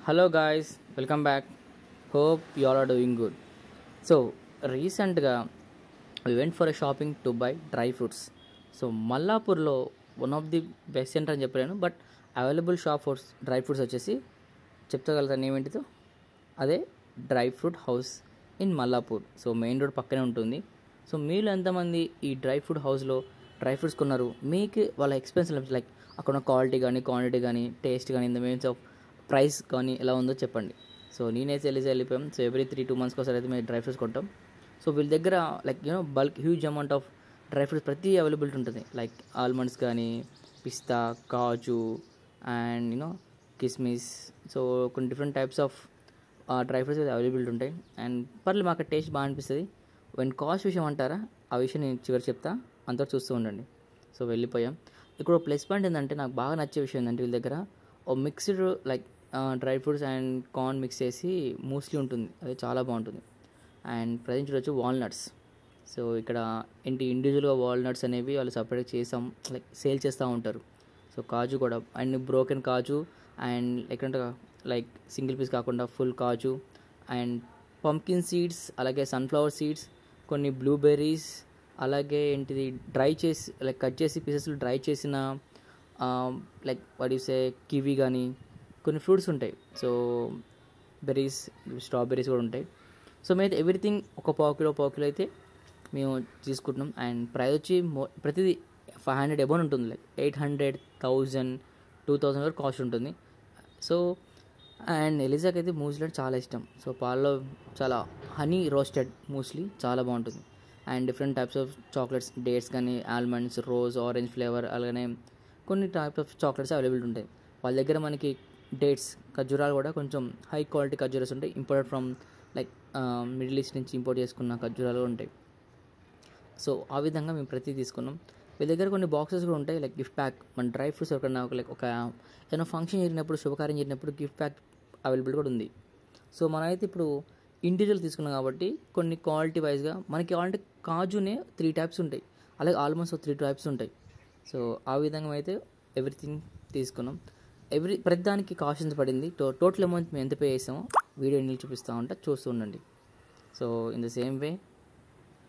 Hello guys, welcome back. Hope you all are doing good. So recentగా we went for a shopping to buy dry fruits. So మల్లాపూర్లో one of the best center అని చెప్పలేను, but available shop for dry fruits వచ్చేసి చెప్తగలుగుతాను ఏమేంటిదో. అదే dry fruit house in Mallapur. So main road పక్కనే ఉంటుంది. సో మీరు ఎంతమంది ఈ డ్రై ఫ్రూట్ హౌస్లో డ్రై ఫ్రూట్స్ కొన్నారు, మీకు వాళ్ళ ఎక్స్పెన్స్ లైక్ అక్కడ క్వాలిటీ కానీ క్వాంటిటీ కానీ టేస్ట్ కానీ in the means of price కానీ ఎలా ఉందో చెప్పండి. సో నేనైతే వెళ్ళిపోయాం. సో ఎవ్రీ 3-2 months ఒకసారి అయితే మేము డ్రై ఫ్రూట్స్ కొంటాం. సో వీళ్ళ దగ్గర like bulk huge amount of dry fruits ప్రతి అవైలబిలిటీ ఉంటుంది. లైక్ ఆల్మండ్స్ కానీ పిస్తా, కాజు అండ్ కిస్మిస్. సో కొన్ని different types of dry fruits అయితే అవైలబిలిటీ ఉంటాయి. అండ్ పర్లేదు మాకు టేస్ట్ బాగా అనిపిస్తుంది. వెన్ కాస్ట్ విషయం అంటారా, ఆ విషయం నేను చివరి చెప్తా, అంతా చూస్తూ ఉండండి. సో వెళ్ళిపోయాం. ఇక్కడ ప్లస్ పాయింట్ ఏంటంటే నాకు బాగా నచ్చే విషయం ఏంటంటే వీళ్ళ దగ్గర ఓ mixed like dry fruits and corn mix చేసి మూస్లీ ఉంటుంది. అది చాలా బాగుంటుంది. అండ్ ప్రజెంట్ చూడొచ్చు వాల్నట్స్. సో ఇక్కడ ఇండివిజువల్గా వాల్నట్స్ అనేవి వాళ్ళు సపరేట్గా చేసాం లైక్ సేల్ చేస్తూ ఉంటారు. సో కాజు కూడా అండ్ బ్రోకెన్ కాజు అండ్ ఎక్కడ లైక్ సింగిల్ పీస్ కాకుండా full kaju and pumpkin seeds, అలాగే సన్ఫ్లవర్ సీడ్స్, కొన్ని బ్లూబెర్రీస్, అలాగే డ్రై చేసి లైక్ కట్ చేసి పీసెస్లో డ్రై చేసిన లైక్ వాడిసే కివీ కానీ కొన్ని ఫ్రూట్స్ ఉంటాయి. సో బెర్రీస్, స్ట్రాబెర్రీస్ కూడా ఉంటాయి. సో మేము ఎవ్రీథింగ్ ఒక పావు కిలో అయితే మేము తీసుకుంటున్నాం. అండ్ ప్రైస్ వచ్చి ప్రతిదీ 500 అబౌవ్ ఉంటుంది. లైక్ 800, 1000, 2000 వరకు కాస్ట్ ఉంటుంది. సో అండ్ ఎలిజాకి అయితే మూస్లీ అంటే చాలా ఇష్టం. సో పాలలో చాలా హనీ రోస్టెడ్ మూస్లీ చాలా బాగుంటుంది. And different types of chocolates, dates కానీ ఆల్మండ్స్, రోజ్, ఆరెంజ్ ఫ్లేవర్, అలాగే కొన్ని టైప్స్ ఆఫ్ చాక్లెట్స్ అవైలబుల్ ఉంటాయి. వాళ్ళ దగ్గర మనకి డేట్స్, ఖర్జూరాలు కూడా కొంచెం హై క్వాలిటీ ఖర్జూరాస్ ఉంటాయి. Imported from like middle east నుంచి ఇంపోర్ట్ చేసుకున్న ఖర్జూరాలు ఉంటాయి. సో ఆ విధంగా మేము ప్రతి తీసుకున్నాం. వీళ్ళ దగ్గర కొన్ని బాక్సెస్ కూడా ఉంటాయి లైక్ గిఫ్ట్ ప్యాక్. మన డ్రై ఫ్రూట్స్ ఎవరికన్నా లైక్ ఒక ఏదైనా ఫంక్షన్ జరిగినప్పుడు, శుభకార్యం జరిగినప్పుడు గిఫ్ట్ ప్యాక్ అవైలబుల్ కూడా ఉంది. సో మనమైతే ఇప్పుడు ఇండివిజువల్ తీసుకున్నాం కాబట్టి కొన్ని క్వాలిటీ వైజ్గా మనకి కావాలంటే కాజునే 3 టైప్స్ ఉంటాయి, అలాగే ఆల్మోస్ట్ 3 టైప్స్ ఉంటాయి. సో ఆ విధంగా అయితే ఎవ్రీథింగ్ తీసుకున్నాం. ప్రతి దానికి కాస్ట్ ఎంత పడింది, టోటల్ అమౌంట్ మేము ఎంత పే చేసామో వీడియో ఎండ్లో చూపిస్తూ చూస్తూ ఉండండి. So in the same way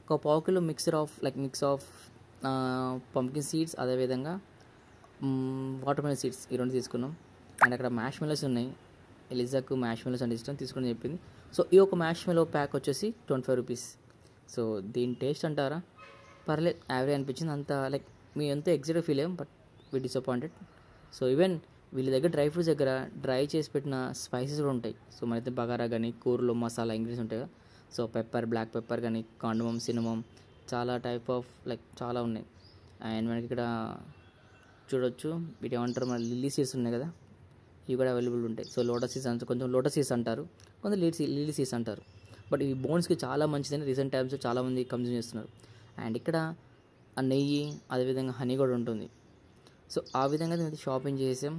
ఒక పావు kilo mix of pumpkin seeds, అదేవిధంగా వాటర్ మెలన్ సీడ్స్, ఈ రెండు తీసుకున్నాం. అండ్ అక్కడ మ్యాష్ మెలోస్ ఉన్నాయి. ఎలిజాకు మ్యాష్ మెలోస్ అంటే ఇష్టం, తీసుకుని చెప్పింది. సో ఈ ఒక మ్యాష్ మెలో ప్యాక్ వచ్చేసి 25 రూపీస్. సో దీని టేస్ట్ అంటారా, పర్లేదు, యావరేజ్ అనిపించింది. అంత లైక్ మేము ఎంతో ఎగ్జైట్గా ఫీల్ అయ్యాం, but we disappointed. So even వీళ్ళ దగ్గర డ్రై ఫ్రూట్స్ దగ్గర డ్రై చేసి పెట్టిన స్పైసెస్ కూడా ఉంటాయి. సో మనైతే బగారా కానీ కూరలో మసాలా ఇంగ్రీడియంట్స్ ఉంటాయి కదా. సో పెప్పర్, బ్లాక్ పెప్పర్ కానీ కాండమం, సినమం, చాలా టైప్ ఆఫ్ లైక్ చాలా ఉన్నాయి. అండ్ మనకి ఇక్కడ చూడొచ్చు వీటి ఏమంటారు, మన లిల్లీ సీడ్స్ ఉన్నాయి కదా, ఇవి కూడా అవైలబుల్ ఉంటాయి. సో లోటస్ సీడ్స్ అంటే కొంచెం లోటస్ సీడ్స్ అంటారు, కొంచెం లిల్లీ సీడ్స్ అంటారు. బట్ ఈ బోన్స్కి చాలా మంచిదని రీసెంట్ టైమ్స్లో చాలామంది కన్జ్యూమ్ చేస్తున్నారు. అండ్ ఇక్కడ ఆ నెయ్యి, అదేవిధంగా హనీ కూడా ఉంటుంది. సో ఆ విధంగా మేము షాపింగ్ చేసాం.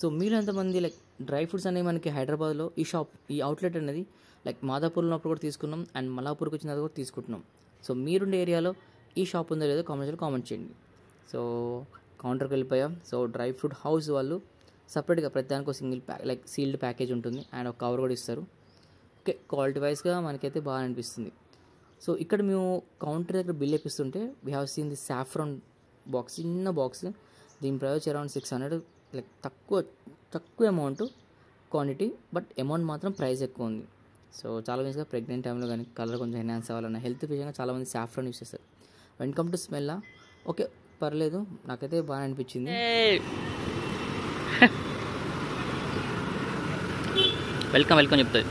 సో మీరు ఎంతమంది లైక్ డ్రై ఫ్రూట్స్ అనేవి మనకి హైదరాబాద్లో ఈ అవుట్లెట్ అనేది లైక్ మాదాపూర్లో ఉన్నప్పుడు కూడా తీసుకున్నాం, అండ్ మల్లాపూర్కి వచ్చిన తర్వాత కూడా తీసుకుంటున్నాం. సో మీరుండే ఏరియాలో ఈ షాప్ ఉందో లేదో కామెంట్ చేయండి. సో కౌంటర్కి వెళ్ళిపోయాం. సో డ్రై ఫ్రూట్ హౌస్ వాళ్ళు సపరేట్గా ప్రతిదానికి ఒక సింగిల్ లైక్ సీల్డ్ ప్యాకేజ్ ఉంటుంది, అండ్ ఒక కవర్ కూడా ఇస్తారు. ఓకే, క్వాలిటీ వైజ్గా మనకైతే బాగా అనిపిస్తుంది. సో ఇక్కడ మేము కౌంటర్ దగ్గర బిల్ వేపిస్తుంటే we have seen the saffron box, చిన్న బాక్స్. దీని ప్రైస్ అరౌండ్ 600, లైక్ తక్కువ అమౌంట్ క్వాంటిటీ, బట్ అమౌంట్ మాత్రం ప్రైస్ ఎక్కువ ఉంది. సో చాలా మందిగా ప్రెగ్నెంట్ టైంలో కానీ కలర్ కొంచెం ఎన్హాన్స్ అవ్వాలన్నా హెల్త్ విషయంగా చాలామంది సాఫ్రాన్ యూస్ చేస్తారు. When come to smell, okay పర్లేదు, నాకైతే బాగా అనిపించింది. వెల్కమ్ చెప్తుంది.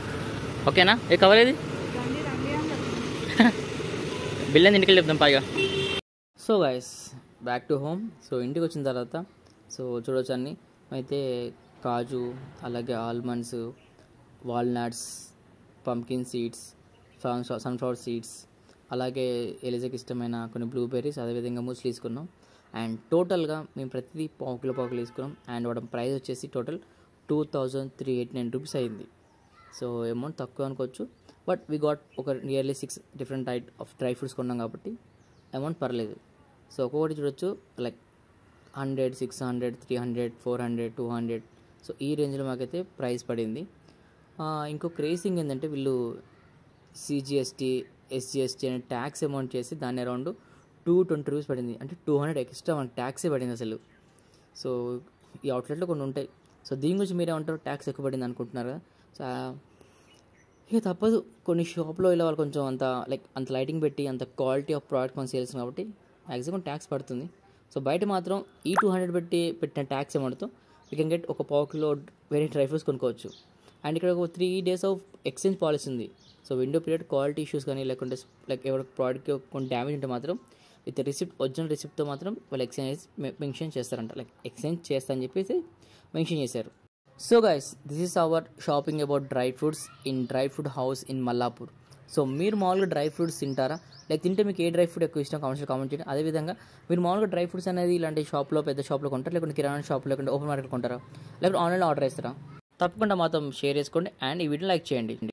ఓకేనా, ఏ కవర్ ఏది బిల్ అని ఇంటికి చెప్తాం పైగా. So guys back to home. So ఇంటికి వచ్చిన తర్వాత సో చూడవచ్చు అన్నీ అయితే కాజు, అలాగే almonds, walnuts, pumpkin seeds, sunflower seeds, అలాగే ఎలిజాకి ఇష్టమైన కొన్ని బ్లూబెర్రీస్, అదేవిధంగా మూస్లీ తీసుకున్నాం. అండ్ టోటల్గా మేము ప్రతిదీ పావు కిలో తీసుకున్నాం. అండ్ వాటి ప్రైస్ వచ్చేసి టోటల్ 2389 రూపీస్ అయింది. సో అమౌంట్ తక్కువ అనుకోవచ్చు, బట్ వీ గాట్ ఒక nearly 6 different type of dry fruits కొన్నాం కాబట్టి అమౌంట్ పర్లేదు. సో ఒక్కొక్కటి చూడొచ్చు లైక్ 100, 600, 300, 400, 200. సో ఈ రేంజ్లో మాకైతే ప్రైస్ పడింది. ఇంకో క్రేజింగ్ ఏంటంటే వీళ్ళు సిజిఎస్టీ ఎస్జిఎస్టీ అనే ట్యాక్స్ అమౌంట్ చేసి దాన్ని అరౌండ్ $220 పడింది. అంటే 200 ఎక్స్ట్రా మనకి ట్యాక్సే పడింది అసలు. సో ఈ అవుట్లెట్లో కొన్ని ఉంటాయి. సో దీని గురించి మీరేమంటారు, ట్యాక్స్ ఎక్కువ పడింది అనుకుంటున్నారు కదా. సో ఇక తప్పదు, కొన్ని షాప్లో ఇలా వాళ్ళు కొంచెం అంత లైటింగ్ పెట్టి అంత క్వాలిటీ ఆఫ్ ప్రోడక్ట్ మనం సేల్స్ కాబట్టి మ్యాక్సిమం ట్యాక్స్ పడుతుంది. సో బయట మాత్రం ఈ 200 పెట్టిన ట్యాక్స్ అమౌంట్తో యూ కెన్ గెట్ ఒక పావు కిలో వేరే డ్రై ఫ్రూట్స్ కొనుక్కోవచ్చు. అండ్ ఇక్కడ ఒక 3 days ఆఫ్ ఎక్స్చేంజ్ పాలసీ ఉంది. So window period quality issues కానీ లేకుంటే ఎవరి ప్రోడక్ట్కి కొన్ని డ్యామేజ్ ఉంటే మాత్రం విత్ ఒరిజినల్ రిసిప్ట్తో మాత్రం వాళ్ళు ఎక్స్చేంజ్ మెన్షన్ చేస్తారంట. ఎక్స్చేంజ్ చేస్తా అని చెప్పేసి మెన్షన్ చేశారు. So guys, this is our shopping about dry fruits in dry fruit house in Mallapur. So మీరు మామూలుగా డ్రై ఫ్రూట్స్ తింటారా, తింటే మీకు ఏ డ్రై ఫ్రూట్ ఎక్కువ ఇష్టం కామెంట్ చేయండి. అదేవిధంగా మీరు మామూలుగా డ్రై ఫ్రూట్స్ అనేది ఇలాంటి షాప్లో పెద్ద షాప్లో కొంటారా, లేకుంటే కిరాణా షాప్లో, లేకుంటే ఓపెన్ మార్కెట్ కొంటారా, లేకుంటే ఆన్లైన్లో ఆర్డర్ చేస్తారా? తప్పకుండా మాతో షేర్ చేసుకోండి అండ్ ఈ వీడియో లైక్ చేయండి.